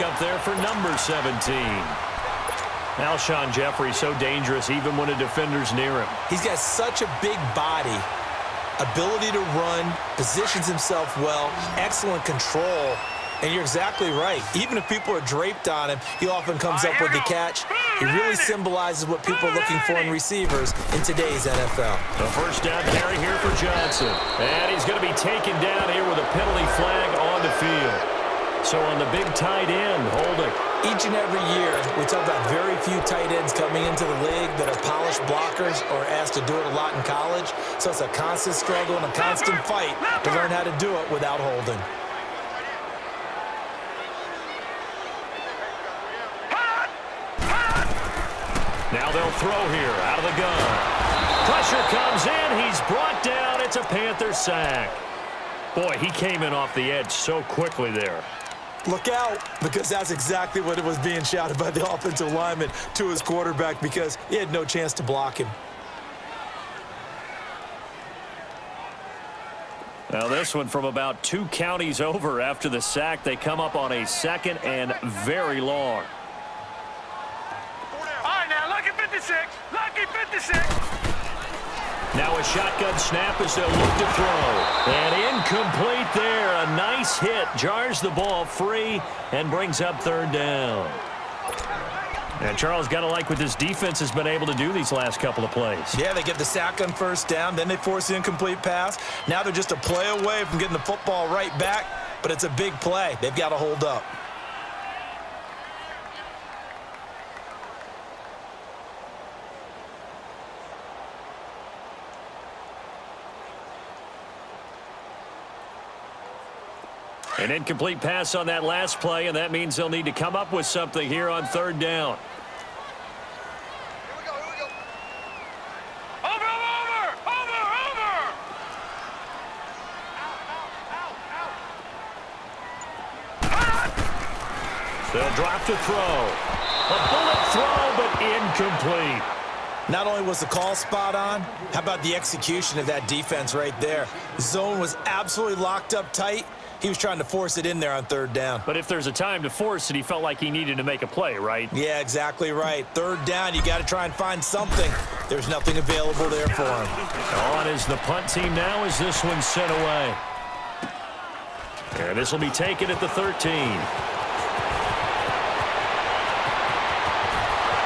Up there for number 17. Alshon Jeffrey so dangerous even when a defender's near him. He's got such a big body, ability to run, positions himself well, excellent control. And you're exactly right. Even if people are draped on him, he often comes up with the catch. He really symbolizes what people are looking for in receivers in today's NFL. A first down carry here for Johnson. And he's going to be taken down here with a penalty flag on the field. So on the big tight end, holding. Each and every year, we talk about very few tight ends coming into the league that are polished blockers or asked to do it a lot in college. So it's a constant struggle and a constant fight to learn how to do it without holding. Now they'll throw here out of the gun. Pressure comes in. He's brought down. It's a Panther sack. Boy, he came in off the edge so quickly there. Look out, because that's exactly what it was being shouted by the offensive lineman to his quarterback because he had no chance to block him. Now this one from about 2 counties over after the sack. They come up on a second and very long. All right, now, lucky 56. Lucky 56. Now a shotgun snap as they'll look to throw. And incomplete there. A nice hit. Jars the ball free and brings up third down. And Charles, got to like what this defense has been able to do these last couple of plays. Yeah, they get the sack on first down. Then they force the incomplete pass. Now they're just a play away from getting the football right back. But it's a big play. They've got to hold up. An incomplete pass on that last play, and that means they'll need to come up with something here on third down. Here we go. Over. They'll drop to throw. A bullet throw, but incomplete. Not only was the call spot on, how about the execution of that defense right there? Zone was absolutely locked up tight. He was trying to force it in there on third down. But if there's a time to force it, he felt like he needed to make a play, right? Yeah, exactly right. Third down, you got to try and find something. There's nothing available there for him. On is the punt team now as this one's sent away. And this will be taken at the 13.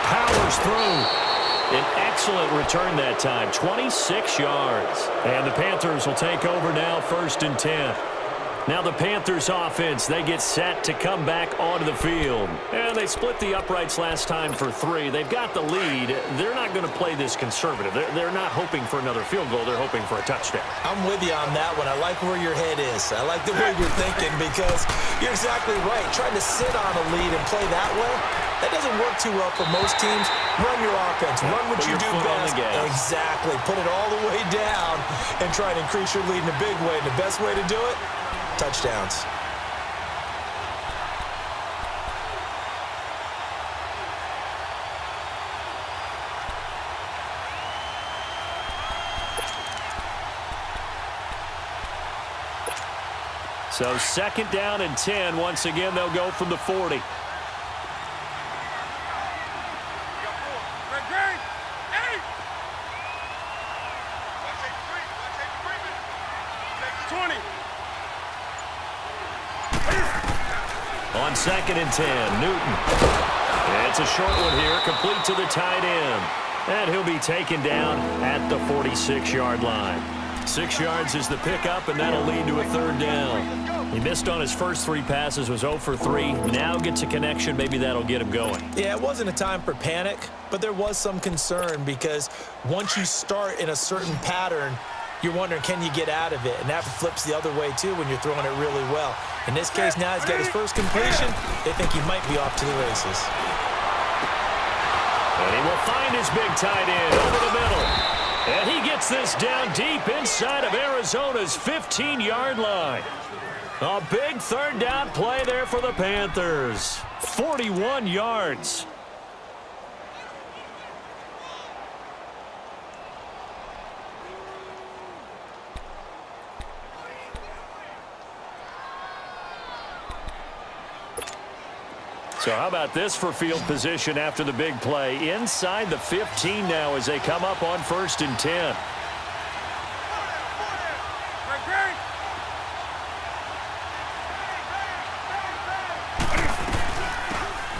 Powers through. An excellent return that time, 26 yards. And the Panthers will take over now, 1st and 10. Now the Panthers offense, they get set to come back onto the field. And they split the uprights last time for 3. They've got the lead. They're not going to play this conservative. They're not hoping for another field goal. They're hoping for a touchdown. I'm with you on that one. I like where your head is. I like the way you're thinking because you're exactly right. Trying to sit on a lead and play that way, that doesn't work too well for most teams. Run your offense. Run what you do best. Exactly. Put it all the way down and try to increase your lead in a big way. And the best way to do it, touchdowns. So 2nd down and 10. Once again, they'll go from the 40. On 2nd and 10, Newton. And it's a short one here, complete to the tight end. And he'll be taken down at the 46-yard line. 6 yards is the pickup, and that'll lead to a 3rd down. He missed on his first 3 passes, was 0 for 3. Now gets a connection. Maybe that'll get him going. Yeah, it wasn't a time for panic, but there was some concern because once you start in a certain pattern, you're wondering, can you get out of it? And that flips the other way, too, when you're throwing it really well. In this case, now he's got his first completion. They think he might be off to the races. And he will find his big tight end over the middle. And he gets this down deep inside of Arizona's 15-yard line. A big 3rd down play there for the Panthers. 41 yards. So how about this for field position after the big play? Inside the 15 now as they come up on 1st and 10.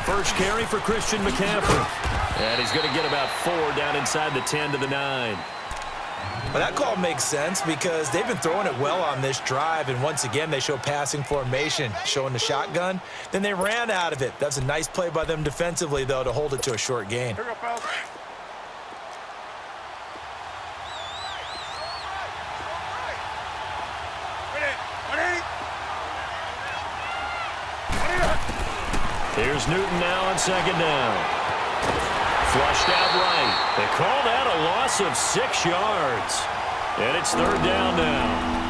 First carry for Christian McCaffrey. And he's going to get about 4 down inside the 10 to the 9. Well, that call makes sense because they've been throwing it well on this drive, and once again they show passing formation, showing the shotgun. Then they ran out of it. That's a nice play by them defensively, though, to hold it to a short gain. Here we go, fellas. Here's Newton now on 2nd down. Flushed out right. They call that a loss of 6 yards. And it's 3rd down now.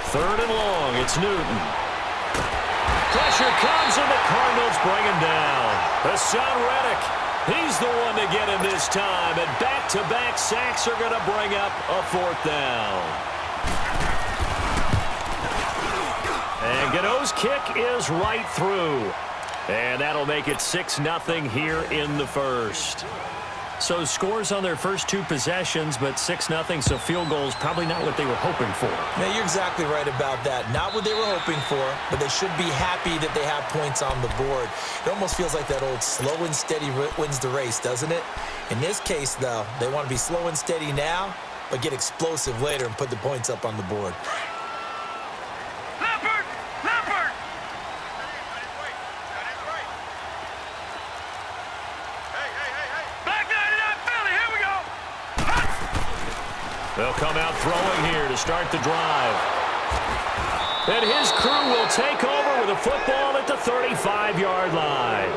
Third and long, it's Newton. Pressure comes, and the Cardinals bring him down. Hassan Reddick, he's the one to get him this time, and back-to-back sacks are going to bring up a 4th down. And Gano's kick is right through. And that'll make it 6-0 here in the first. So scores on their first 2 possessions, but 6-0, so field goals probably not what they were hoping for. Yeah, you're exactly right about that. Not what they were hoping for, but they should be happy that they have points on the board. It almost feels like that old slow and steady wins the race, doesn't it? In this case, though, they want to be slow and steady now, but get explosive later and put the points up on the board. They'll come out throwing here to start the drive. And his crew will take over with a football at the 35-yard line.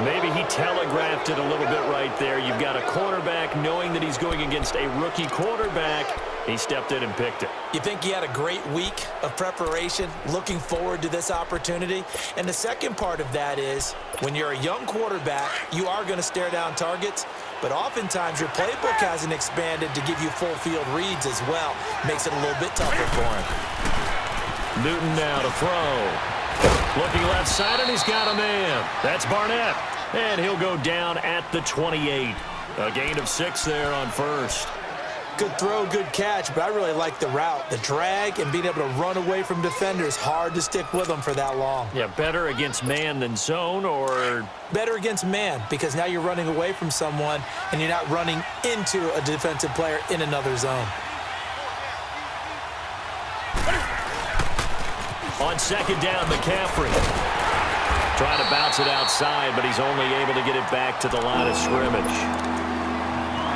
Maybe he telegraphed it a little bit right there. You've got a quarterback knowing that he's going against a rookie quarterback. He stepped in and picked it. You think he had a great week of preparation, looking forward to this opportunity? And the second part of that is, when you're a young quarterback, you are going to stare down targets, but oftentimes your playbook hasn't expanded to give you full field reads as well. Makes it a little bit tougher for him. Newton now to throw. Looking left side, and he's got a man. That's Barnett. And he'll go down at the 28. A gain of 6 there on first. Good throw, good catch, but I really like the route. The drag and being able to run away from defenders, hard to stick with them for that long. Yeah, better against man than zone, or? Better against man, because now you're running away from someone and you're not running into a defensive player in another zone. On 2nd down, McCaffrey. Trying to bounce it outside, but he's only able to get it back to the line of scrimmage.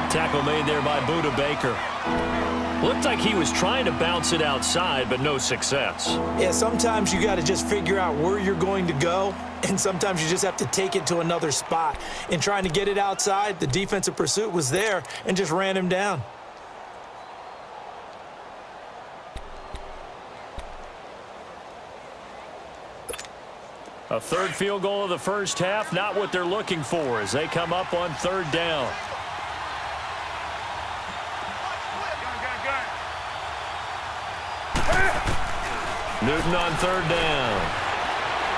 Tackle made there by Budda Baker. Looked like he was trying to bounce it outside, but no success. Yeah, sometimes you got to just figure out where you're going to go, and sometimes you just have to take it to another spot. In trying to get it outside, the defensive pursuit was there and just ran him down. A third field goal of the first half, not what they're looking for as they come up on 3rd down. Newton on 3rd down.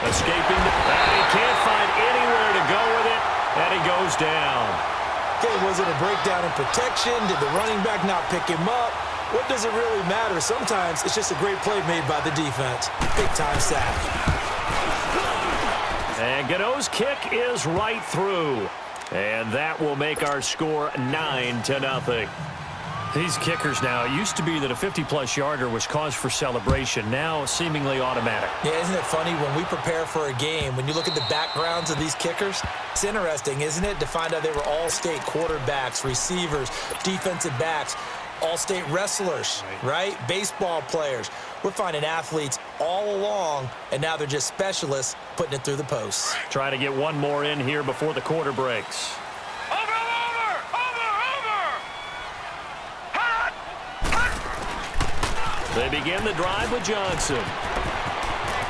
Escaping. He can't find anywhere to go with it, and he goes down. Okay, was it a breakdown in protection? Did the running back not pick him up? What does it really matter? Sometimes it's just a great play made by the defense. Big-time sack. And Gano's kick is right through. And that will make our score 9-0. These kickers now, it used to be that a 50-plus yarder was cause for celebration. Now, seemingly automatic. Yeah, isn't it funny when we prepare for a game, when you look at the backgrounds of these kickers, it's interesting, isn't it, to find out they were all-state quarterbacks, receivers, defensive backs. All-state wrestlers, right? Baseball players. We're finding athletes all along, and now they're just specialists putting it through the posts. Try to get one more in here before the quarter breaks. Over! Hot! They begin the drive with Johnson.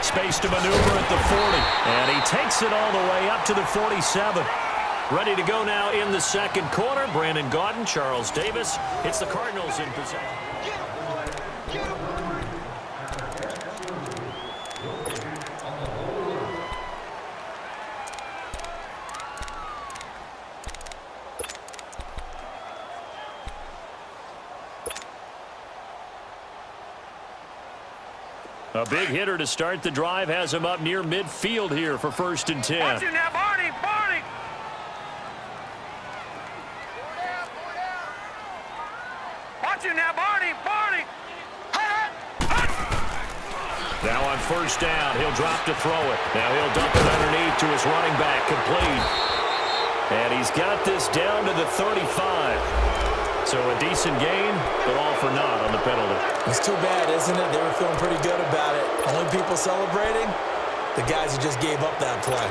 Space to maneuver at the 40. And he takes it all the way up to the 47. Ready to go now in the second quarter. Brandon Gaudin, Charles Davis. It's the Cardinals in possession. A big hitter to start the drive has him up near midfield here for 1st and 10. Watch it now, Barney! Watch it now, Barney! Now on 1st down, he'll drop to throw it. Now he'll dump it underneath to his running back, complete. And he's got this down to the 35. So a decent gain, but all for naught on the penalty. It's too bad, isn't it? They were feeling pretty good about it. Only people celebrating, the guys who just gave up that play.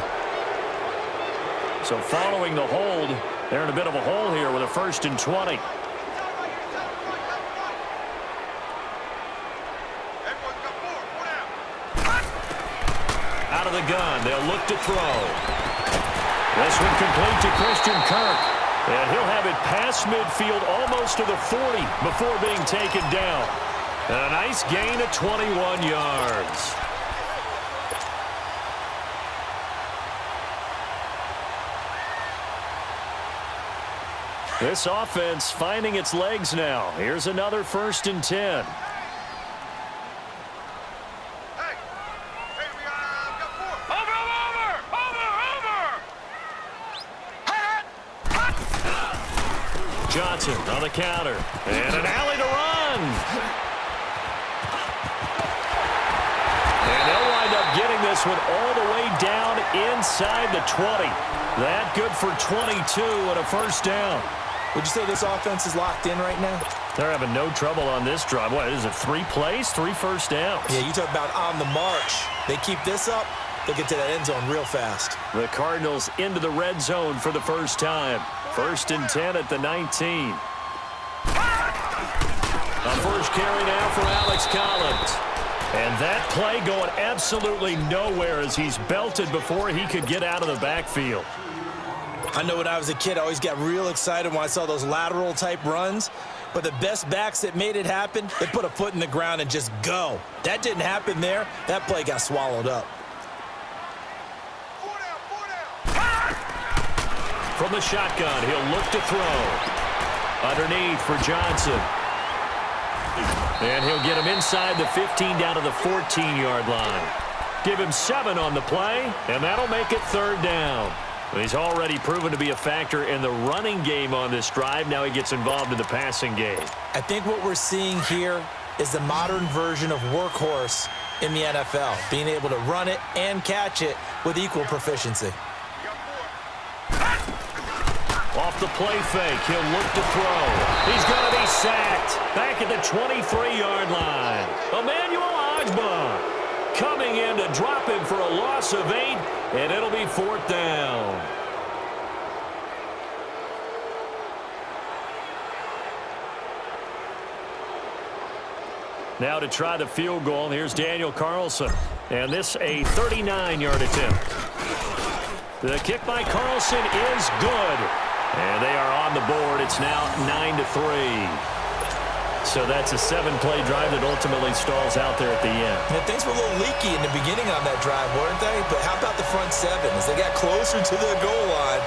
So following the hold, they're in a bit of a hole here with a 1st and 20. Out of the gun, they'll look to throw. This one complete to Christian Kirk. And he'll have it past midfield almost to the 40 before being taken down. And a nice gain of 21 yards. This offense finding its legs now. Here's another 1st and 10. Johnson on the counter. And an alley to run. And they'll wind up getting this one all the way down inside the 20. That good for 22 and a 1st down. Would you say this offense is locked in right now? They're having no trouble on this drive. What is it, 3 plays, 3 1st downs? Yeah, you talk about on the march. They keep this up, they'll get to that end zone real fast. The Cardinals into the red zone for the first time. 1st and 10 at the 19. A first carry now for Alex Collins. And that play going absolutely nowhere as he's belted before he could get out of the backfield. I know when I was a kid, I always got real excited when I saw those lateral-type runs. But the best backs that made it happen, they put a foot in the ground and just go. That didn't happen there. That play got swallowed up. From the shotgun, he'll look to throw. Underneath for Johnson. And he'll get him inside the 15 down to the 14-yard line. Give him 7 on the play, and that'll make it 3rd down. He's already proven to be a factor in the running game on this drive. Now he gets involved in the passing game. I think what we're seeing here is the modern version of workhorse in the NFL, being able to run it and catch it with equal proficiency. Off the play fake, he'll look to throw. He's going to be sacked back at the 23-yard line. Emmanuel Ogbah coming in to drop him for a loss of 8, and it'll be 4th down. Now to try the field goal, here's Daniel Carlson. And this a 39-yard attempt. The kick by Carlson is good. And they are on the board. It's now 9-3. So that's a 7-play drive that ultimately stalls out there at the end. And things were a little leaky in the beginning on that drive, weren't they? But how about the front 7? As they got closer to the goal line,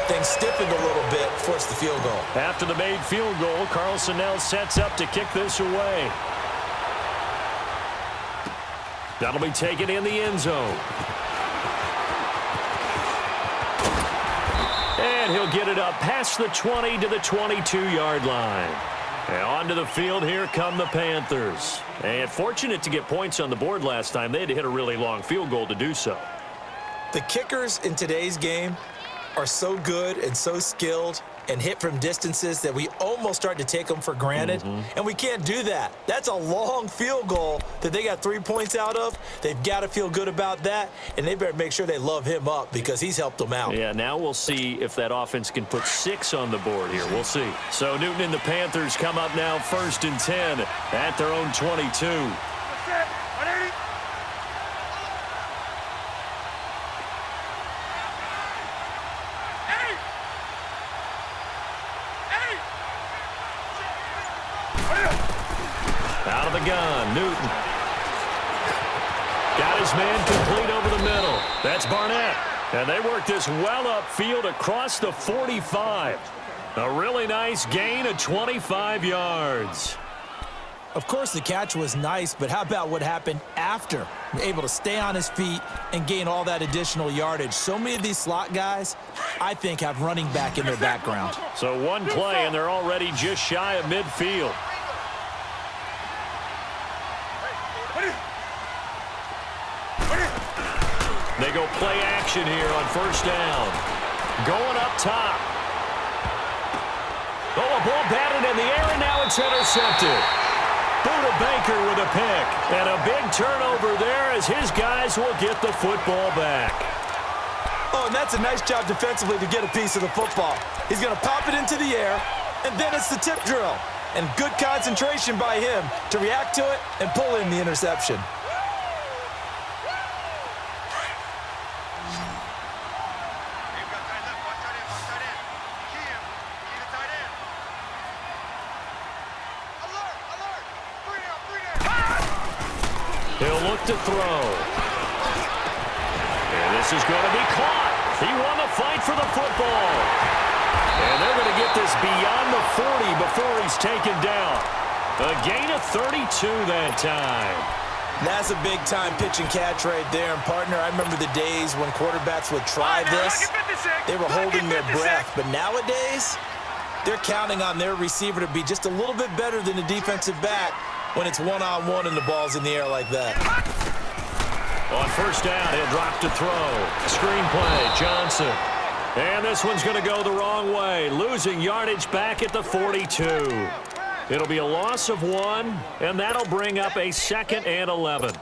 things stiffened a little bit, forced the field goal. After the made field goal, Carlson now sets up to kick this away. That'll be taken in the end zone. And he'll get it up past the 20 to the 22-yard line. And onto the field, here come the Panthers. And fortunate to get points on the board last time. They had to hit a really long field goal to do so. The kickers in today's game are so good and so skilled, and hit from distances that we almost start to take them for granted, and we can't do that. That's a long field goal that they got 3 points out of. They've got to feel good about that, and they better make sure they love him up because he's helped them out. Yeah, now we'll see if that offense can put 6 on the board here. We'll see. So Newton and the Panthers come up now 1st and 10 at their own 22. Out of the gun, Newton. Got his man complete over the middle. That's Barnett. And they work this well upfield across the 45. A really nice gain of 25 yards. Of course, the catch was nice, but how about what happened after? Able to stay on his feet and gain all that additional yardage. So many of these slot guys, I think, have running back in their background. So one play, and they're already just shy of midfield. They go play action here on 1st down. Going up top. Oh, a ball batted in the air, and now it's intercepted. Buda Baker with a pick. And a big turnover there as his guys will get the football back. Oh, and that's a nice job defensively to get a piece of the football. He's going to pop it into the air, and then it's the tip drill. And good concentration by him to react to it and pull in the interception. He'll look to throw. And this is going to be caught. He won the fight for the football. And they're going to get this beyond the 40 before he's taken down. A gain of 32 that time. That's a big-time pitch and catch right there. And, partner, I remember the days when quarterbacks would try this. They were holding their breath. But nowadays, they're counting on their receiver to be just a little bit better than the defensive back when it's one-on-one and the ball's in the air like that. On 1st down, he'll drop to throw. Screen play, Johnson. And this one's going to go the wrong way, losing yardage back at the 42. It'll be a loss of 1, and that'll bring up a 2nd and 11.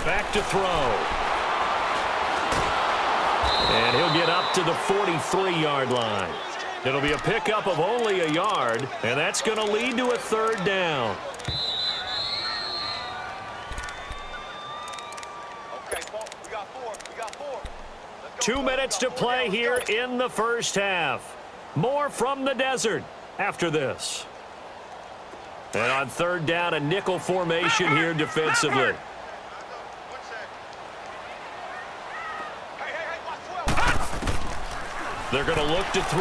Back to throw. And he'll get up to the 43-yard line. It'll be a pickup of only a yard, and that's going to lead to a 3rd down. Okay, we got 4. 2 minutes to play here in the 1st half. More from the desert after this. And on 3rd down, a nickel formation here defensively. They're going to look to throw.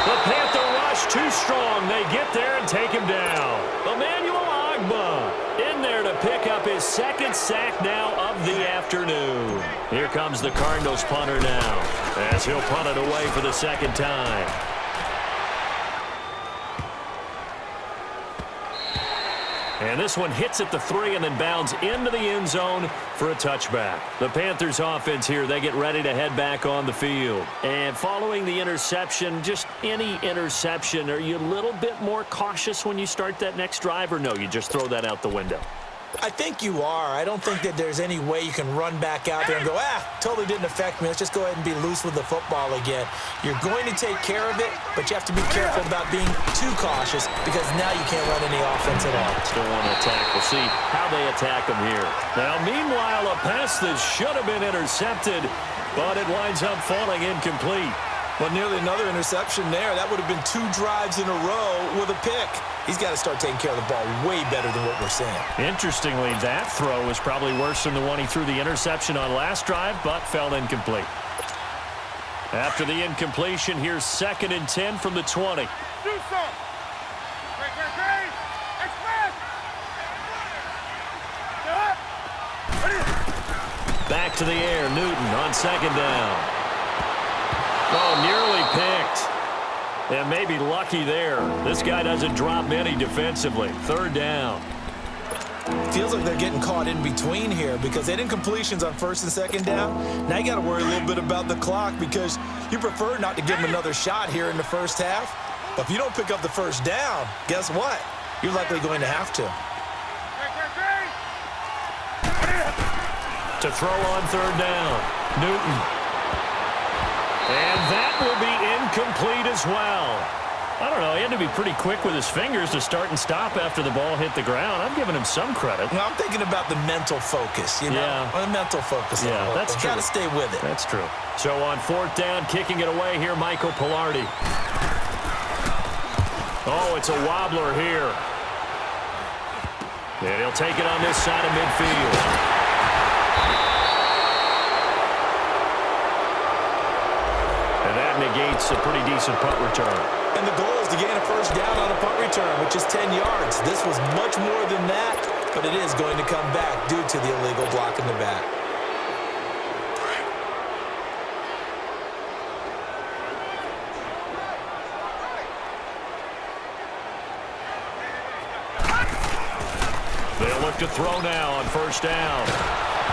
The Panther rush too strong. They get there and take him down. Emmanuel Ogbah in there to pick up his 2nd sack now of the afternoon. Here comes the Cardinals punter now as he'll punt it away for the 2nd time. And this one hits at the 3 and then bounds into the end zone for a touchback. The Panthers offense here, they get ready to head back on the field. And following the interception, just any interception, are you a little bit more cautious when you start that next drive, or no, you just throw that out the window? I think you are. I don't think that there's any way you can run back out there and go, totally didn't affect me. Let's just go ahead and be loose with the football again. You're going to take care of it, but you have to be careful about being too cautious because now you can't run any offense at all. Still want to attack. We'll see how they attack them here. Now, meanwhile, a pass that should have been intercepted, but it winds up falling incomplete. Well, nearly another interception there. That would have been 2 drives in a row with a pick. He's got to start taking care of the ball way better than what we're seeing. Interestingly, that throw was probably worse than the one he threw the interception on last drive, but fell incomplete. After the incompletion, here's 2nd and 10 from the 20. Do some. Great. Express. Back to the air, Newton on 2nd down. Oh, nearly picked. And maybe lucky there. This guy doesn't drop many defensively. Third down. Feels like they're getting caught in between here because they didn't completions on first and second down. Now you got to worry a little bit about the clock because you prefer not to give them another shot here in the first half. But if you don't pick up the first down, guess what? You're likely going to have to. To throw on third down. Newton. And that will be incomplete as well. I don't know. He had to be pretty quick with his fingers to start and stop after the ball hit the ground. I'm giving him some credit. Well, I'm thinking about the mental focus, you know? Yeah. The mental focus. Yeah, that's true. Got to stay with it. That's true. So on fourth down, kicking it away here, Michael Pilardi. Oh, it's a wobbler here. And he'll take it on this side of midfield. And that negates a pretty decent punt return. And the goal is to gain a first down on a punt return, which is 10 yards. This was much more than that, but it is going to come back due to the illegal block in the back. They'll look to throw now on first down.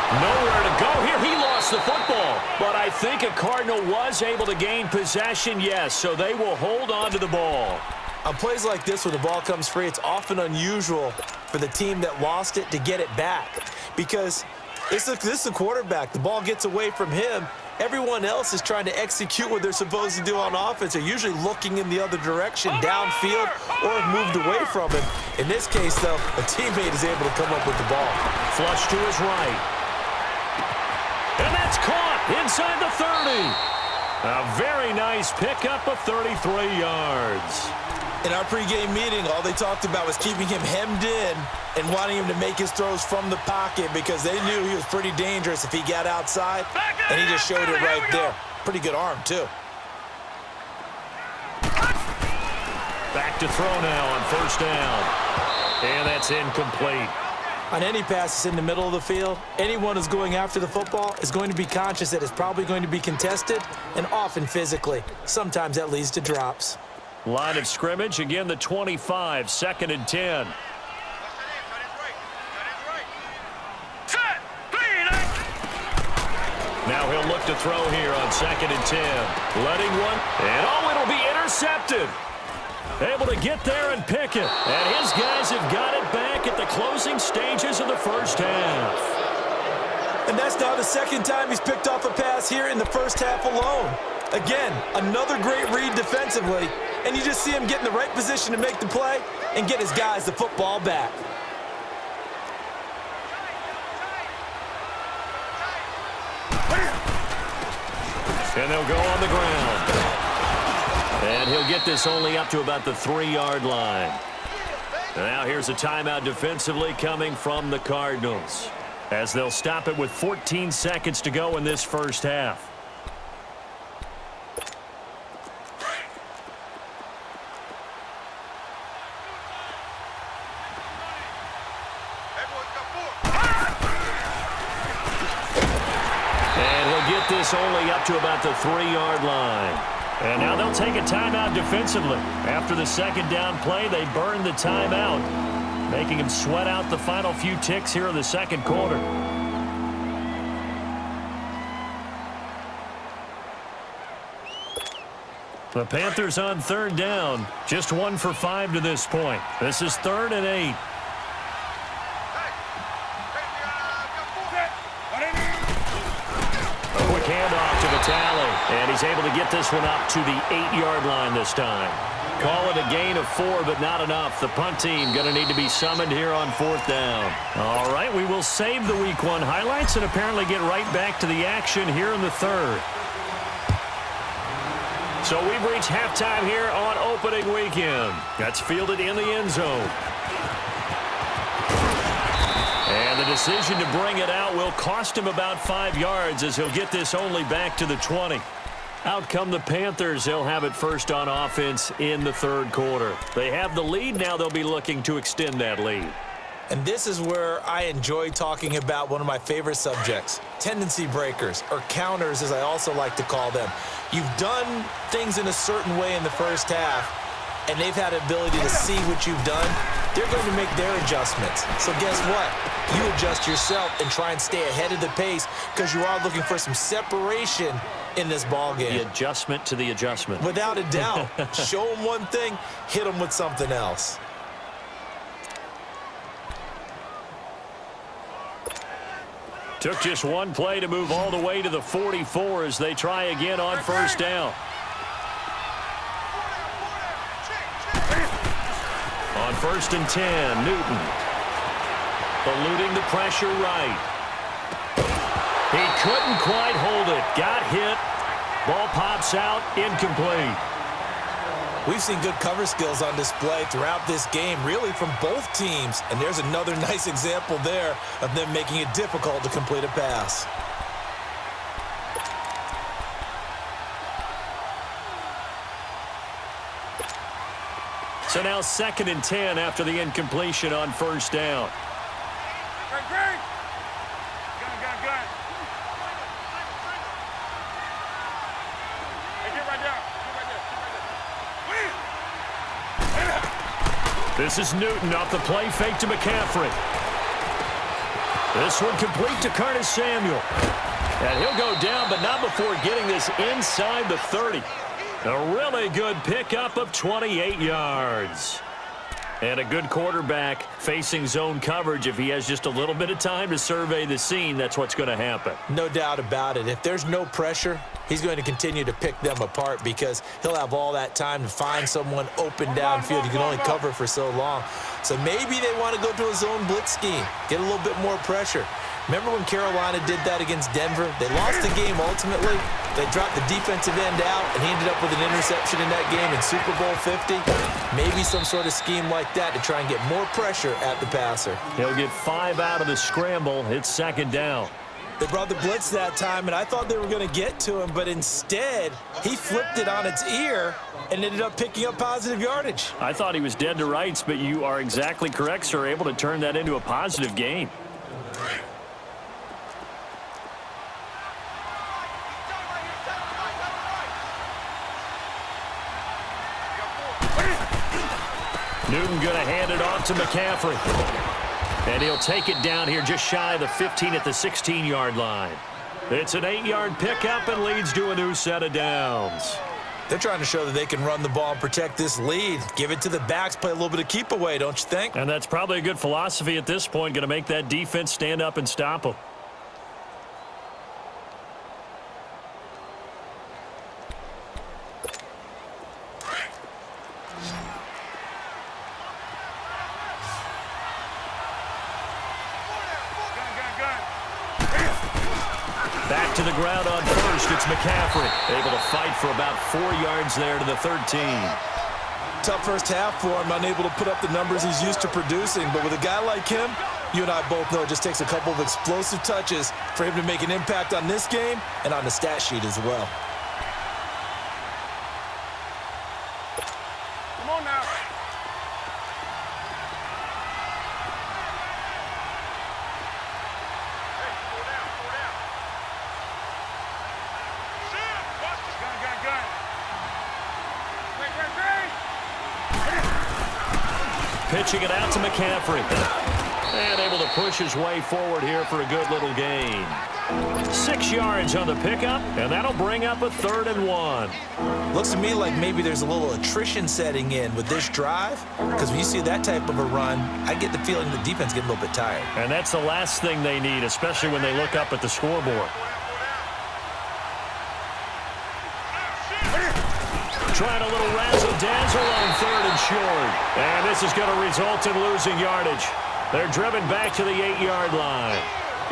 Nowhere to go here. He lost the football. But I think a Cardinal was able to gain possession, yes, so they will hold on to the ball. On plays like this where the ball comes free, it's often unusual for the team that lost it to get it back because this is a quarterback. The ball gets away from him. Everyone else is trying to execute what they're supposed to do on offense. They're usually looking in the other direction, downfield, or have moved away from him. In this case, though, a teammate is able to come up with the ball. Flush to his right. And that's caught inside the 30. A very nice pickup of 33 yards. In our pregame meeting, all they talked about was keeping him hemmed in and wanting him to make his throws from the pocket because they knew he was pretty dangerous if he got outside, and he just showed it right there. Pretty good arm, too. Back to throw now on first down. And that's incomplete. On any passes in the middle of the field, anyone who's going after the football is going to be conscious that it's probably going to be contested and often physically. Sometimes that leads to drops. Line of scrimmage, again the 25, 2nd and 10. Now he'll look to throw here on 2nd and 10. Letting one, and oh, it'll be intercepted. Able to get there and pick it. And his guys have got it back at the closing stages of the first half. And that's now the second time he's picked off a pass here in the first half alone. Again, another great read defensively, and you just see him get in the right position to make the play and get his guys the football back. And they'll go on the ground. And he'll get this only up to about the 3-yard line. Now here's a timeout defensively coming from the Cardinals, as they'll stop it with 14 seconds to go in this first half. And he'll get this only up to about the 3-yard line. And now they'll take a timeout defensively. After the second down play, they burn the timeout, making him sweat out the final few ticks here in the second quarter. The Panthers on third down, just 1 for 5 to this point. This is 3rd and 8. A quick handoff to Vitale, and he's able to get this one up to the 8-yard line this time. Call it a gain of 4, but not enough. The punt team going to need to be summoned here on 4th down. All right, we will save the Week 1 highlights and apparently get right back to the action here in the 3rd. So we've reached halftime here on opening weekend. That's fielded in the end zone. And the decision to bring it out will cost him about 5 yards as he'll get this only back to the 20. Out come the Panthers. They'll have it first on offense in the 3rd quarter. They have the lead. Now they'll be looking to extend that lead. And this is where I enjoy talking about one of my favorite subjects, tendency breakers, or counters as I also like to call them. You've done things in a certain way in the first half, and they've had the ability to see what you've done. They're going to make their adjustments. So guess what? You adjust yourself and try and stay ahead of the pace because you are looking for some separation in this ball game. The adjustment to the adjustment. Without a doubt. Show them one thing, hit them with something else. Took just one play to move all the way to the 44 as they try again on first down. On 1st and 10, Newton. Eluding the pressure right. He couldn't quite hold it. Got hit. Ball pops out. Incomplete. We've seen good cover skills on display throughout this game, really from both teams. And there's another nice example there of them making it difficult to complete a pass. So now 2nd and 10 after the incompletion on first down. Gun. Hey, get right there. This is Newton off the play fake to McCaffrey. This one complete to Curtis Samuel. And he'll go down, but not before getting this inside the 30. A really good pickup of 28 yards. And a good quarterback facing zone coverage. If he has just a little bit of time to survey the scene, that's what's going to happen. No doubt about it. If there's no pressure, he's going to continue to pick them apart because he'll have all that time to find someone open downfield. You can only cover for so long. So maybe they want to go to a zone blitz scheme, get a little bit more pressure. Remember when Carolina did that against Denver? They lost the game ultimately. They dropped the defensive end out, and he ended up with an interception in that game in Super Bowl 50. Maybe some sort of scheme like that to try and get more pressure at the passer. He'll get 5 out of the scramble. It's 2nd down. They brought the blitz that time, and I thought they were going to get to him, but instead, he flipped it on its ear and ended up picking up positive yardage. I thought he was dead to rights, but you are exactly correct, sir. Able to turn that into a positive gain. Newton going to hand it off to McCaffrey. And he'll take it down here just shy of the 15 at the 16-yard line. It's an 8-yard pickup and leads to a new set of downs. They're trying to show that they can run the ball and protect this lead. Give it to the backs, play a little bit of keep away, don't you think? And that's probably a good philosophy at this point, going to make that defense stand up and stop them. Back to the ground on first. It's McCaffrey. Able to fight for about 4 yards there to the 13. Tough first half for him, unable to put up the numbers he's used to producing. But with a guy like him, you and I both know it just takes a couple of explosive touches for him to make an impact on this game and on the stat sheet as well. Come on now. Pitching it out to McCaffrey. And able to push his way forward here for a good little gain. 6 yards on the pickup, and that'll bring up a 3rd and 1. Looks to me like maybe there's a little attrition setting in with this drive, because when you see that type of a run, I get the feeling the defense getting a little bit tired. And that's the last thing they need, especially when they look up at the scoreboard. Trying a little razzle-dazzle on 3rd and short. And this is going to result in losing yardage. They're driven back to the 8-yard line.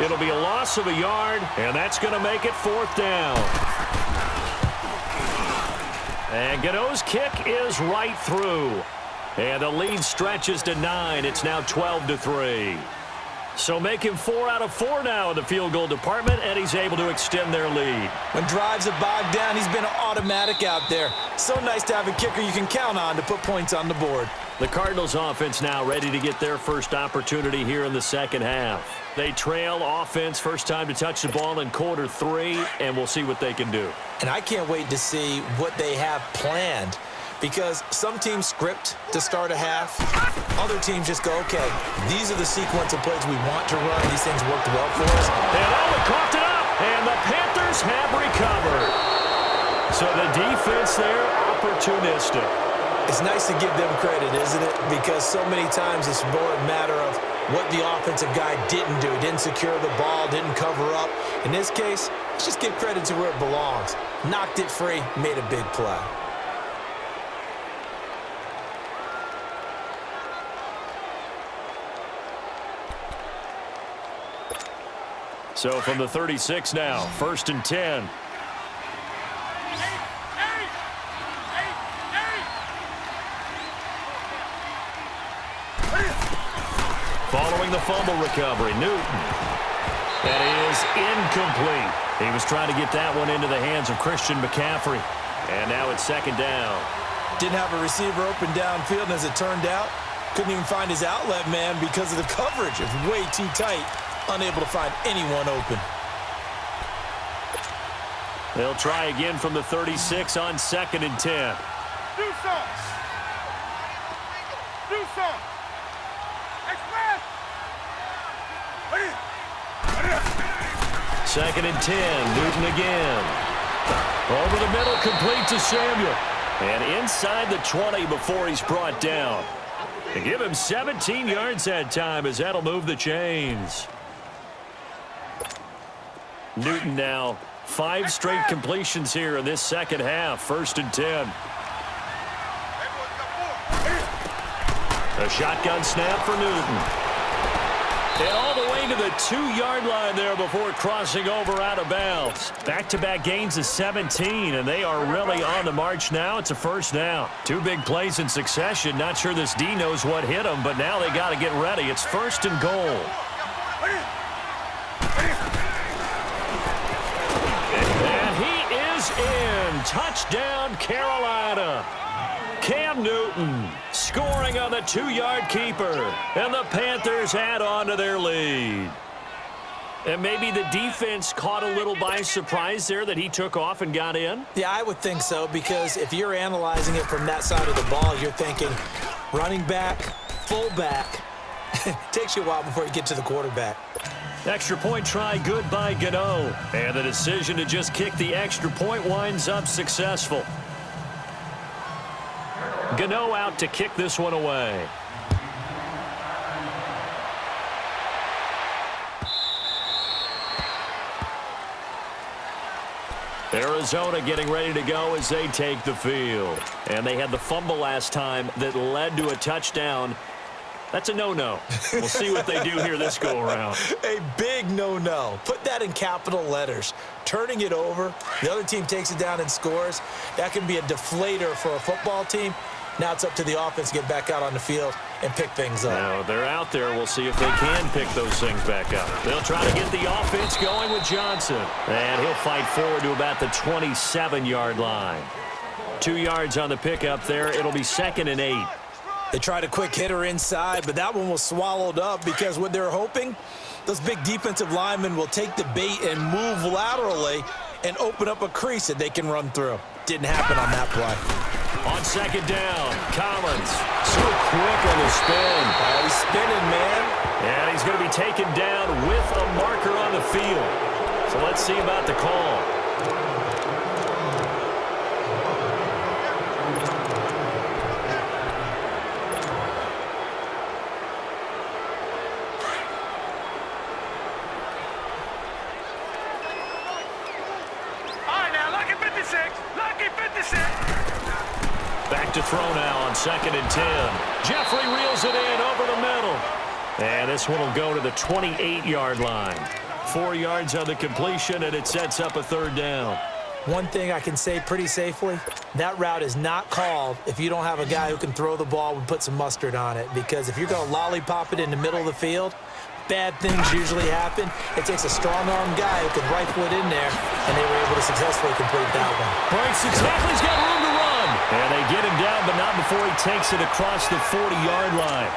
It'll be a loss of a yard, and that's going to make it 4th down. And Gano's kick is right through. And the lead stretches to 9. It's now 12-3. So making 4 out of 4 now in the field goal department, and he's able to extend their lead. When drives are bogged down, he's been automatic out there. So nice to have a kicker you can count on to put points on the board. The Cardinals offense now ready to get their first opportunity here in the second half. They trail offense, first time to touch the ball in quarter 3, and we'll see what they can do. And I can't wait to see what they have planned, because some teams script to start a half. Other teams just go, okay, these are the sequence of plays we want to run. These things worked well for us. And Allen coughed it up, and the Panthers have recovered. So the defense there, opportunistic. It's nice to give them credit, isn't it? Because so many times it's more a matter of what the offensive guy didn't do. Didn't secure the ball, didn't cover up. In this case, let's just give credit to where it belongs. Knocked it free, made a big play. So from the 36 now, 1st and 10. Following the fumble recovery, Newton. That is incomplete. He was trying to get that one into the hands of Christian McCaffrey. And now it's 2nd down. Didn't have a receiver open downfield, and as it turned out, couldn't even find his outlet man because of the coverage. It's way too tight. Unable to find anyone open. They'll try again from the 36 on 2nd and 10. Do some. Do some. Express. 2nd and 10. Newton again. Over the middle, complete to Samuel. And inside the 20 before he's brought down. They give him 17 yards that time as that'll move the chains. Newton now 5 straight completions here in this second half. 1st and 10. A shotgun snap for Newton. And all the way to the 2-yard line there before crossing over out of bounds. Back-to-back gains of 17, and they are really on the march now. It's a 1st down. 2 big plays in succession. Not sure this D knows what hit him, but now they got to get ready. It's 1st and goal. And he is in. Touchdown, Carolina. Cam Newton scoring on the 2-yard keeper. And the Panthers add on to their lead. And maybe the defense caught a little by surprise there that he took off and got in? Yeah, I would think so, because if you're analyzing it from that side of the ball, you're thinking running back, fullback. Takes you a while before you get to the quarterback. Extra point try good by Gano. And the decision to just kick the extra point winds up successful. Gano out to kick this one away. Arizona getting ready to go as they take the field. And they had the fumble last time that led to a touchdown. That's a no-no. We'll see what they do here this go-around. A big no-no. Put that in capital letters. Turning it over, the other team takes it down and scores. That can be a deflator for a football team. Now it's up to the offense to get back out on the field and pick things up. Now they're out there. We'll see if they can pick those things back up. They'll try to get the offense going with Johnson. And he'll fight forward to about the 27-yard line. 2 yards on the pickup there. It'll be 2nd and 8. They tried a quick hitter inside, but that one was swallowed up because what they're hoping, those big defensive linemen will take the bait and move laterally and open up a crease that they can run through. Didn't happen on that play. On 2nd down, Collins. So quick on the spin. He's spinning, man. And he's going to be taken down with a marker on the field. So let's see about the call. Back to throw now on 2nd and 10. Jeffrey reels it in over the middle. And this one will go to the 28-yard line. 4 yards on the completion, and it sets up a 3rd down. One thing I can say pretty safely, that route is not called if you don't have a guy who can throw the ball and put some mustard on it. Because if you're going to lollipop it in the middle of the field, bad things usually happen. It takes a strong-arm guy who can rifle it in there, and they were able to successfully complete that one. Breaks the tackle. He's got room to run. And they get him down, but not before he takes it across the 40-yard line.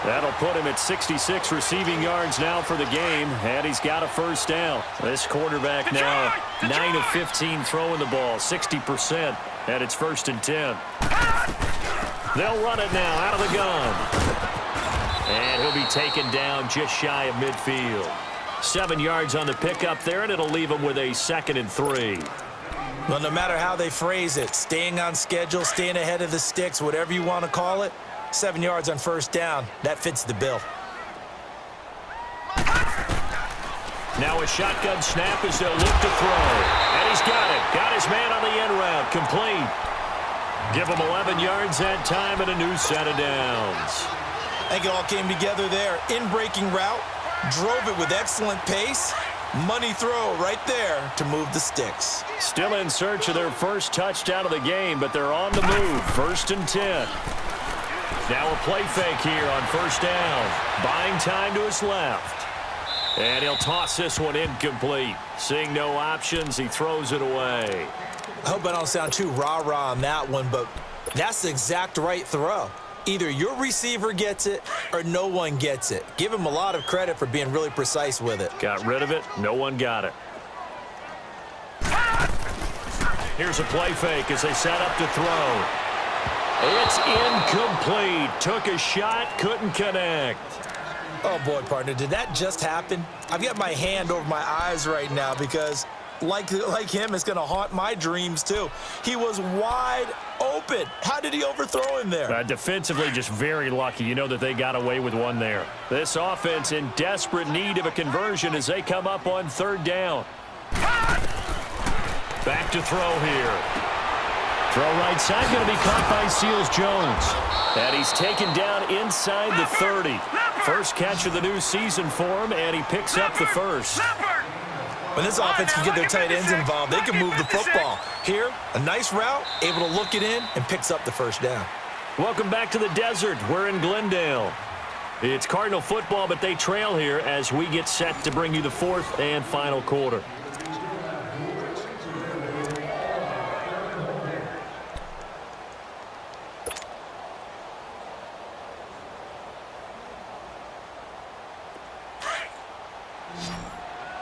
That'll put him at 66 receiving yards now for the game, and he's got a first down. This quarterback now 9 of 15 throwing the ball, 60%, and it's 1st and 10. They'll run it now out of the gun. And he'll be taken down just shy of midfield. 7 yards on the pickup there, and it'll leave him with a 2nd and 3. Well, no matter how they phrase it, staying on schedule, staying ahead of the sticks, whatever you want to call it, 7 yards on first down, that fits the bill. Now a shotgun snap as they'll look to throw. And he's got it. Got his man on the end route. Complete. Give him 11 yards that time and a new set of downs. I think it all came together there. In-breaking route, drove it with excellent pace. Money throw right there to move the sticks. Still in search of their first touchdown of the game, but they're on the move. 1st and 10. Now a play fake here on first down. Buying time to his left. And he'll toss this one incomplete. Seeing no options, he throws it away. I hope I don't sound too rah-rah on that one, but that's the exact right throw. Either your receiver gets it or no one gets it. Give him a lot of credit for being really precise with it. Got rid of it. No one got it. Here's a play fake as they set up to throw. It's incomplete. Took a shot, couldn't connect. Oh, boy, partner, did that just happen? I've got my hand over my eyes right now because, like him, it's going to haunt my dreams, too. He was wide open. How did he overthrow him there? Defensively, just very lucky. You know that they got away with one there. This offense in desperate need of a conversion as they come up on 3rd down. Back to throw here. Throw right side, going to be caught by Seals-Jones. And he's taken down inside the 30. First catch of the new season for him, and he picks up the first. When this offense can get their tight ends involved, they can move the football. Here, a nice route, able to look it in, and picks up the first down. Welcome back to the desert. We're in Glendale. It's Cardinal football, but they trail here as we get set to bring you the 4th and final quarter.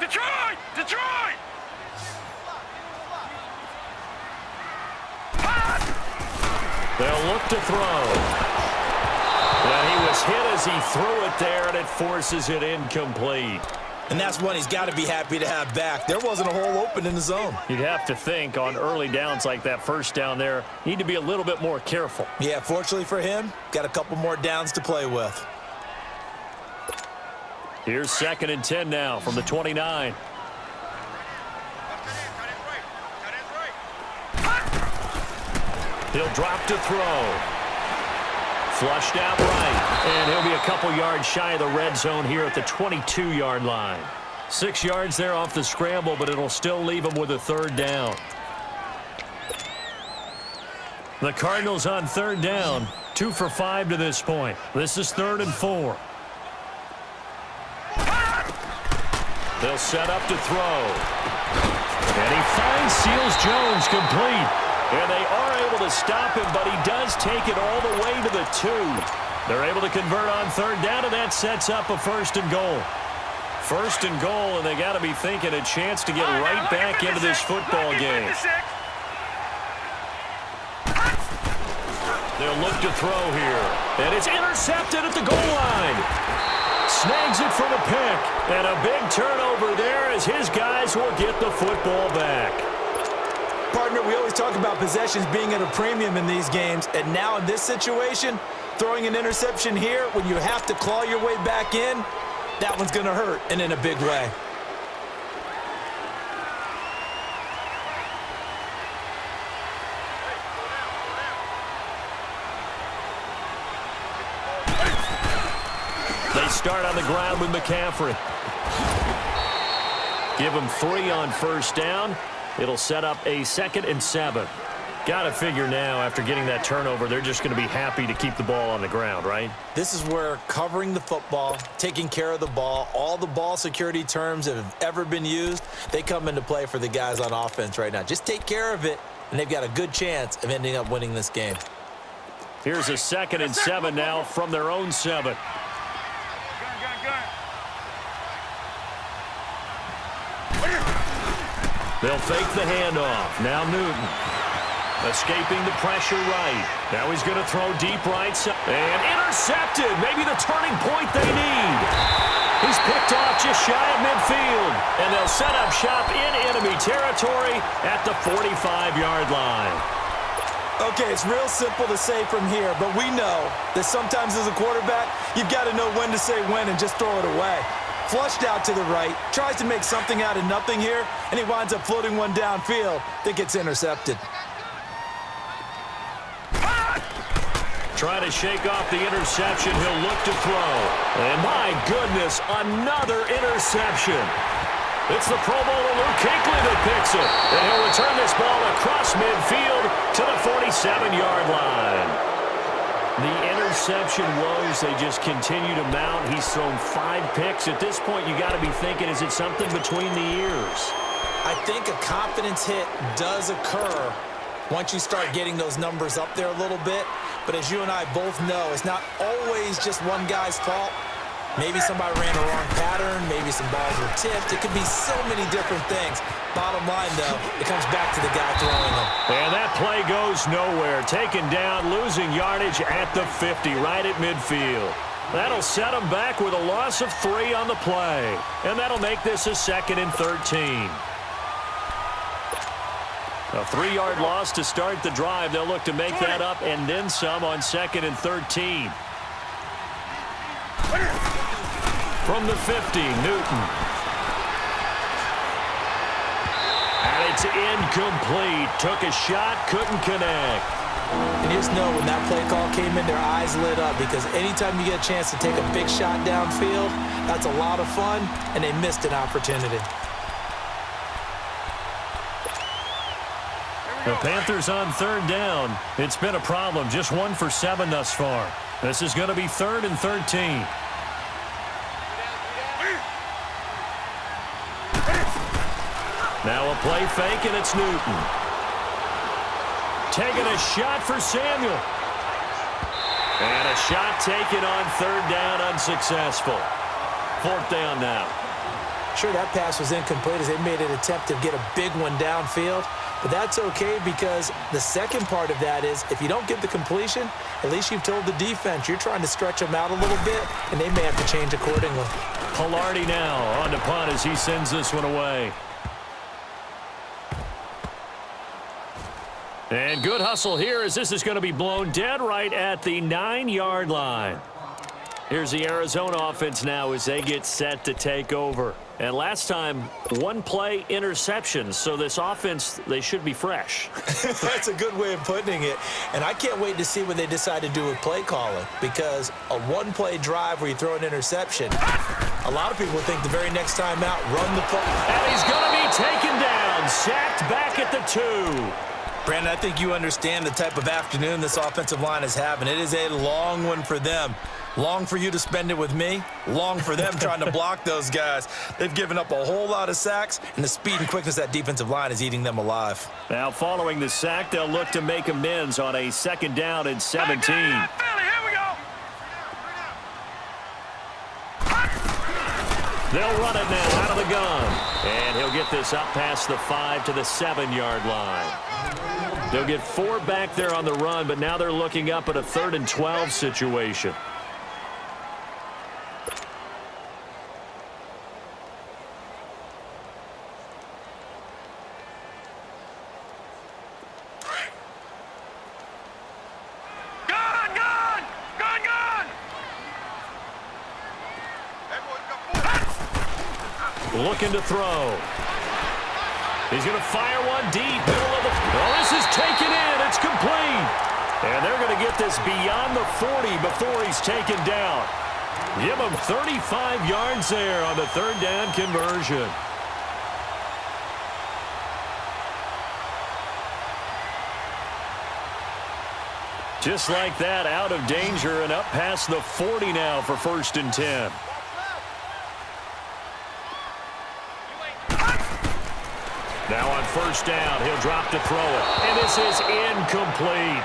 Detroit! They'll look to throw. And he was hit as he threw it there, and it forces it incomplete. And that's one he's got to be happy to have back. There wasn't a hole open in the zone. You'd have to think on early downs like that first down there, you need to be a little bit more careful. Yeah, fortunately for him, got a couple more downs to play with. Here's 2nd and 10 now from the 29. He'll drop to throw. Flushed out right. And he'll be a couple yards shy of the red zone here at the 22-yard line. 6 yards there off the scramble, but it'll still leave him with a 3rd down. The Cardinals on 3rd down. 2 for 5 to this point. This is 3rd and 4. They'll set up to throw. And he finds Seals-Jones complete. And they are able to stop him, but he does take it all the way to the 2. They're able to convert on 3rd down, and that sets up a 1st and goal. 1st and goal, and they got to be thinking a chance to get right back into this football game. They'll look to throw here. And it's intercepted at the goal line. Snags it for the pick. And a big turnover there as his guys will get the football back. Partner, we always talk about possessions being at a premium in these games. And now in this situation, throwing an interception here when you have to claw your way back in, that one's going to hurt, and in a big way. They start on the ground with McCaffrey. Give him 3 on 1st down. It'll set up a 2nd and 7. Got to figure now, after getting that turnover, they're just going to be happy to keep the ball on the ground, right? This is where covering the football, taking care of the ball, all the ball security terms that have ever been used, they come into play for the guys on offense right now. Just take care of it, and they've got a good chance of ending up winning this game. Here's a 2nd and 7 now from their own 7. They'll fake the handoff. Now Newton. Escaping the pressure right. Now he's going to throw deep right side. And intercepted. Maybe the turning point they need. He's picked off just shy of midfield. And they'll set up shop in enemy territory at the 45-yard line. Okay, it's real simple to say from here, but we know that sometimes as a quarterback, you've got to know when to say when and just throw it away. Flushed out to the right, tries to make something out of nothing here, and he winds up floating one downfield that gets intercepted. Trying to shake off the interception. He'll look to throw. And my goodness, another interception. It's the Pro Bowler Luke Kuechly that picks it. And he'll return this ball across midfield to the 47-yard line. The interception woes, they just continue to mount. He's thrown 5 picks. At this point, you got to be thinking, is it something between the ears? I think a confidence hit does occur once you start getting those numbers up there a little bit. But as you and I both know, it's not always just one guy's fault. Maybe somebody ran a wrong pattern. Maybe some balls were tipped. It could be so many different things. Bottom line, though, it comes back to the guy throwing them. And that play goes nowhere. Taken down, losing yardage at the 50, right at midfield. That'll set him back with a loss of 3 on the play. And that'll make this a 2nd and 13. A 3-yard loss to start the drive. They'll look to make that up and then some on 2nd and 13. From the 50, Newton. And it's incomplete. Took a shot, couldn't connect. And you just know when that play call came in, their eyes lit up because anytime you get a chance to take a big shot downfield, that's a lot of fun, and they missed an opportunity. The Panthers on 3rd down. It's been a problem. Just 1 for 7 thus far. This is going to be 3rd and 13. Now a play fake, and it's Newton. Taking a shot for Samuel. And a shot taken on 3rd down, unsuccessful. 4th down now. Sure, that pass was incomplete as they made an attempt to get a big one downfield. But that's okay because the second part of that is if you don't get the completion, at least you've told the defense you're trying to stretch them out a little bit, and they may have to change accordingly. Pilardi now on to punt as he sends this one away. And good hustle here as this is going to be blown dead right at the 9-yard line. Here's the Arizona offense now as they get set to take over. And last time, 1 play interception. So this offense, they should be fresh. That's a good way of putting it. And I can't wait to see what they decide to do with play calling. Because a 1-play drive where you throw an interception, a lot of people think the very next time out, run the ball. And he's going to be taken down, sacked back at the 2. Brandon, I think you understand the type of afternoon this offensive line is having. It is a long one for them. Long for you to spend it with me. Long for them trying to block those guys. They've given up a whole lot of sacks, and the speed and quickness of that defensive line is eating them alive. Now following the sack, they'll look to make amends on a 2nd down and 17. Here we go. They'll run it now out of the gun. And he'll get this up past the 5 to the 7-yard line. They'll get 4 back there on the run, but now they're looking up at a 3rd and 12 situation. Looking to throw. He's going to fire one deep. Middle of the... Oh, this is taken in. It's complete. And they're going to get this beyond the 40 before he's taken down. Give him 35 yards there on the 3rd down conversion. Just like that, out of danger and up past the 40 now for 1st and 10. Now on first down, he'll drop to throw it. And this is incomplete.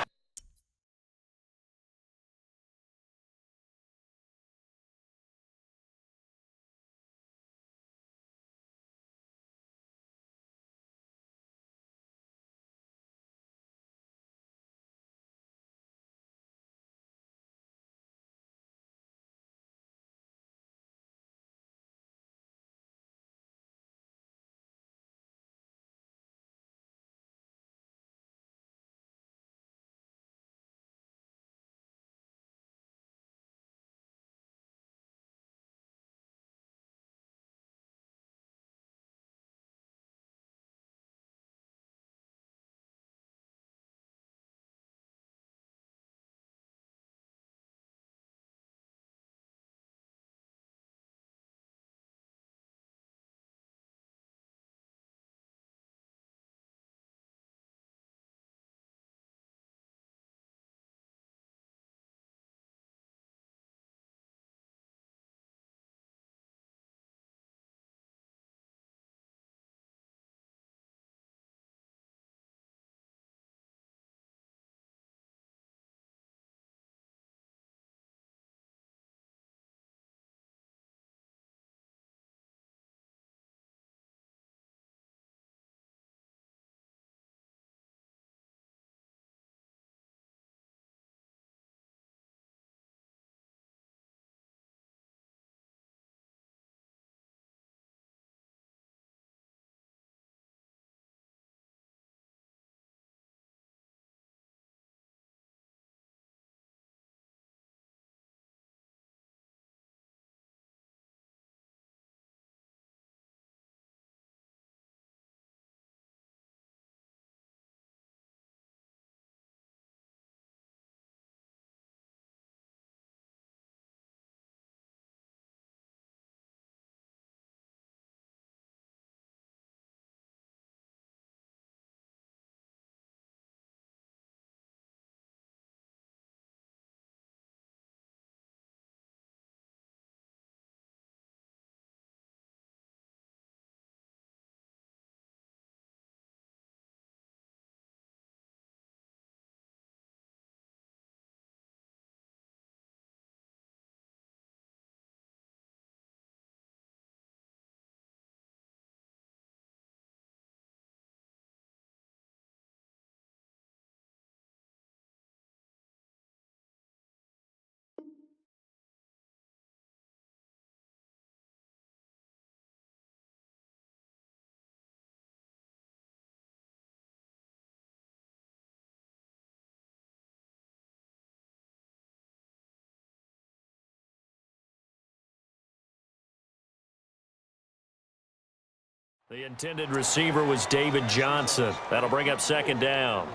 The intended receiver was David Johnson. That'll bring up second down.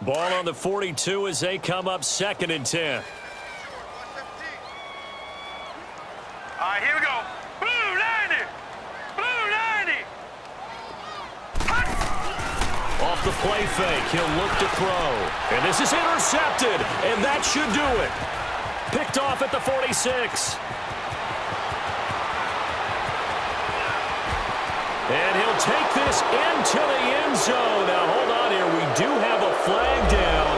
Ball on the 42 as they come up second and 10. All right, here we go. Blue 90. Blue 90. Off the play fake, he'll look to throw. And this is intercepted, and that should do it. Picked off at the 46. And he'll take this into the end zone. Now, hold on here. We do have a flag down.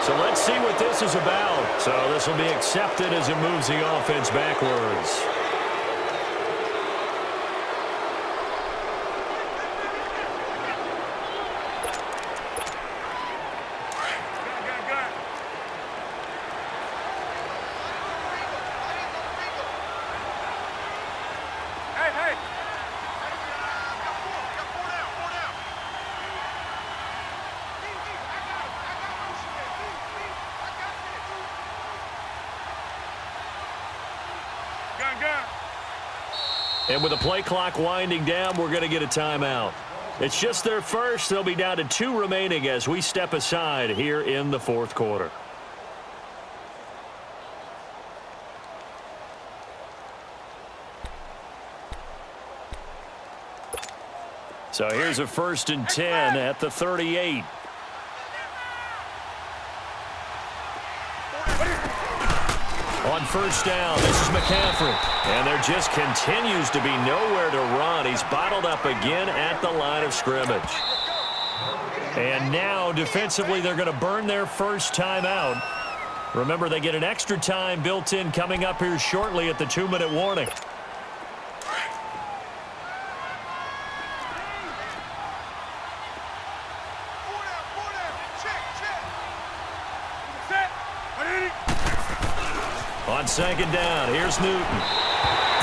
So let's see what this is about. So this will be accepted as it moves the offense backwards. And with the play clock winding down, we're going to get a timeout. It's just their first. They'll be down to 2 remaining as we step aside here in the fourth quarter. So here's a 1st and 10 at the 38. On 1st down, this is McCaffrey. And there just continues to be nowhere to run. He's bottled up again at the line of scrimmage. And now, defensively, they're going to burn their first timeout. Remember, they get an extra time built in coming up here shortly at the 2-minute warning. On 2nd down, here's Newton.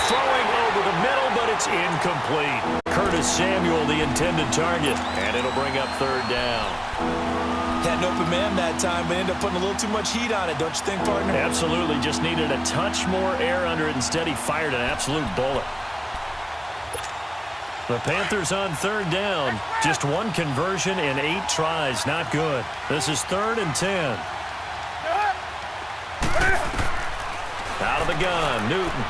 Throwing over the middle, but it's incomplete. Curtis Samuel, the intended target, and it'll bring up 3rd down. Had an open man that time, but ended up putting a little too much heat on it, don't you think, partner? Absolutely, just needed a touch more air under it. Instead, he fired an absolute bullet. The Panthers on 3rd down. Just 1 conversion in 8 tries. Not good. This is 3rd and 10. Out of the gun, Newton.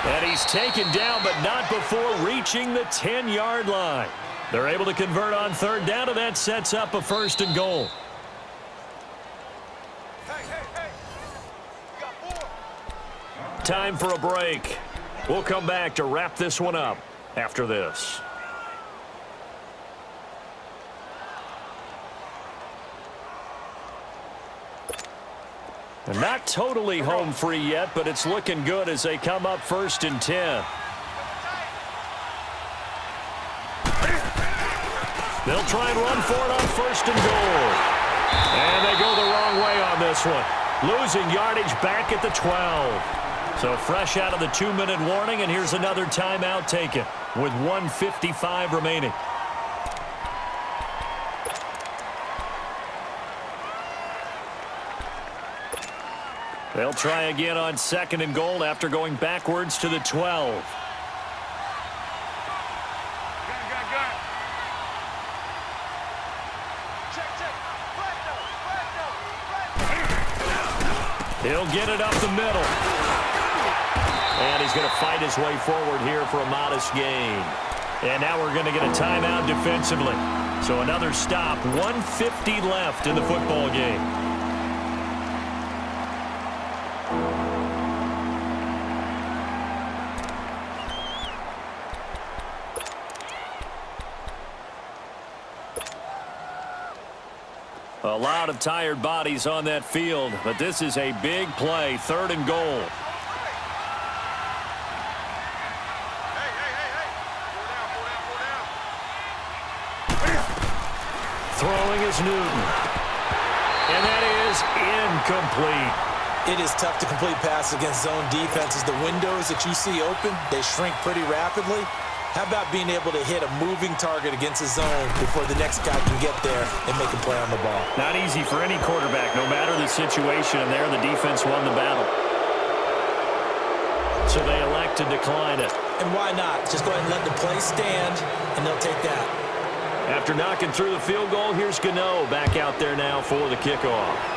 And he's taken down, but not before reaching the 10-yard line. They're able to convert on 3rd down, and that sets up a 1st and goal. Time for a break. We'll come back to wrap this one up after this. Not totally home free yet, but it's looking good as they come up 1st and 10. They'll try and run for it on 1st and goal. And they go the wrong way on this one. Losing yardage back at the 12. So fresh out of the 2-minute warning, and here's another timeout taken with 1:55 remaining. They'll try again on 2nd and goal after going backwards to the 12. He'll get it up the middle. And he's going to fight his way forward here for a modest gain. And now we're going to get a timeout defensively. So another stop, 1:50 left in the football game. A lot of tired bodies on that field, but this is a big play, 3rd and goal. Throwing is Newton. And that is incomplete. It is tough to complete passes against zone defenses. The windows that you see open, they shrink pretty rapidly. How about being able to hit a moving target against a zone before the next guy can get there and make a play on the ball? Not easy for any quarterback, no matter the situation, and there the defense won the battle. So they elect to decline it. And why not? Just go ahead and let the play stand, and they'll take that. After knocking through the field goal, here's Gano back out there now for the kickoff.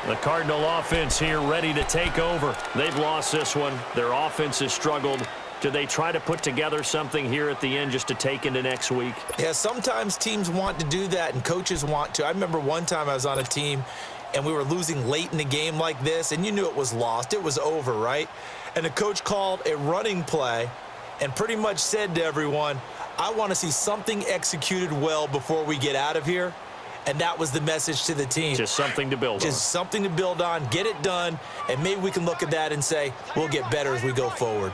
The Cardinal offense here ready to take over. They've lost this one. Their offense has struggled. Do they try to put together something here at the end just to take into next week? Yeah, sometimes teams want to do that and coaches want to. I remember one time I was on a team and we were losing late in the game like this, and you knew it was lost. It was over, right? And the coach called a running play and pretty much said to everyone, I want to see something executed well before we get out of here. And that was the message to the team. Just something to build on. Just something to build on, get it done, and maybe we can look at that and say, we'll get better as we go forward.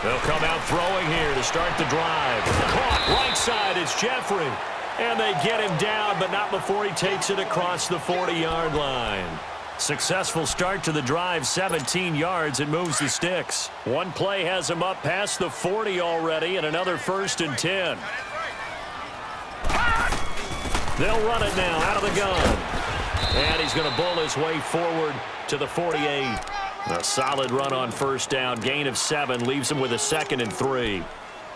They'll come out throwing here to start the drive. Caught right side, it's Jeffrey. And they get him down, but not before he takes it across the 40-yard line. Successful start to the drive, 17 yards, and moves the sticks. One play has him up past the 40 already, and another 1st and 10. They'll run it now out of the gun. And he's going to bull his way forward to the 48. A solid run on 1st down. Gain of 7 leaves him with a 2nd and 3.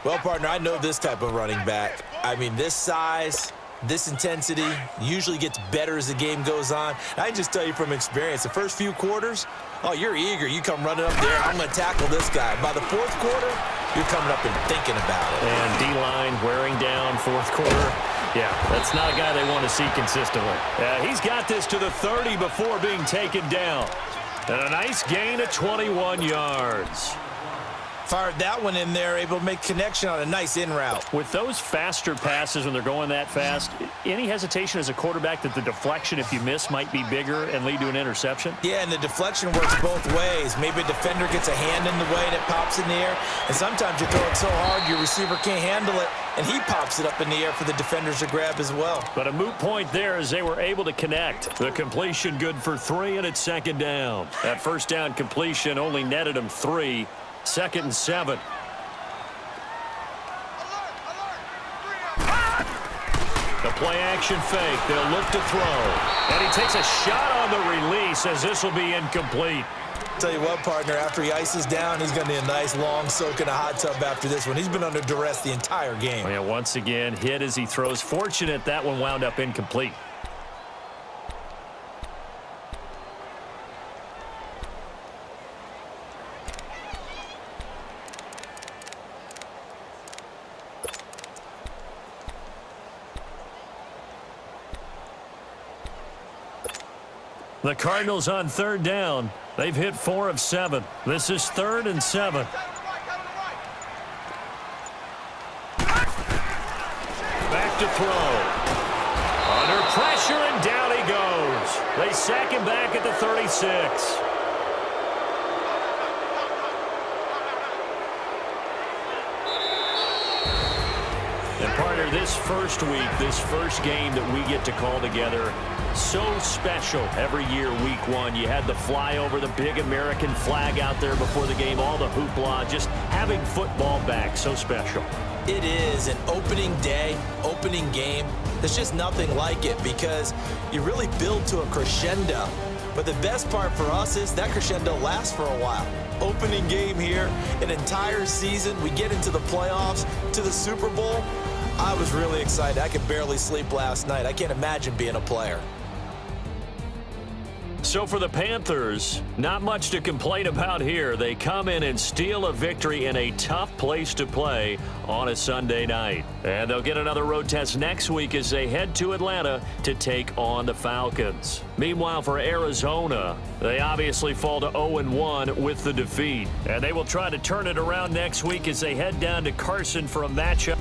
Well, partner, I know this type of running back. I mean, this size, This intensity usually gets better as the game goes on. I can just tell you from experience, the first few quarters, oh, you're eager. You come running up there, I'm going to tackle this guy. By the fourth quarter, you're coming up and thinking about it. And D-line wearing down fourth quarter. Yeah, that's not a guy they want to see consistently. He's got this to the 30 before being taken down. And a nice gain of 21 yards. Fired that one in there, able to make connection on a nice in route. With those faster passes when they're going that fast, any hesitation as a quarterback that the deflection, if you miss, might be bigger and lead to an interception? Yeah, and the deflection works both ways. Maybe a defender gets a hand in the way and it pops in the air. And sometimes you throw it so hard your receiver can't handle it, and he pops it up in the air for the defenders to grab as well. But a moot point there as they were able to connect. The completion good for 3, and it's second down. That first down completion only netted them 3. 2nd and 7. The play action fake. They'll look to throw. And he takes a shot on the release as this will be incomplete. Tell you what, partner, after he ices down, he's going to need a nice long soak in a hot tub after this one. He's been under duress the entire game. Yeah, once again, hit as he throws. Fortunate that one wound up incomplete. The Cardinals on 3rd down. They've hit 4 of 7. This is 3rd and 7. Back to throw. Under pressure, and down he goes. They sack him back at the 36. And partner, this first week, this first game that we get to call together, so special every year, week 1. You had the flyover, the big American flag out there before the game, all the hoopla, just having football back, so special. It is an opening day, opening game. There's just nothing like it because you really build to a crescendo. But the best part for us is that crescendo lasts for a while. Opening game here, an entire season. We get into the playoffs, to the Super Bowl. I was really excited. I could barely sleep last night. I can't imagine being a player. So for the Panthers, not much to complain about here. They come in and steal a victory in a tough place to play on a Sunday night. And they'll get another road test next week as they head to Atlanta to take on the Falcons. Meanwhile, for Arizona, they obviously fall to 0-1 with the defeat. And they will try to turn it around next week as they head down to Carson for a matchup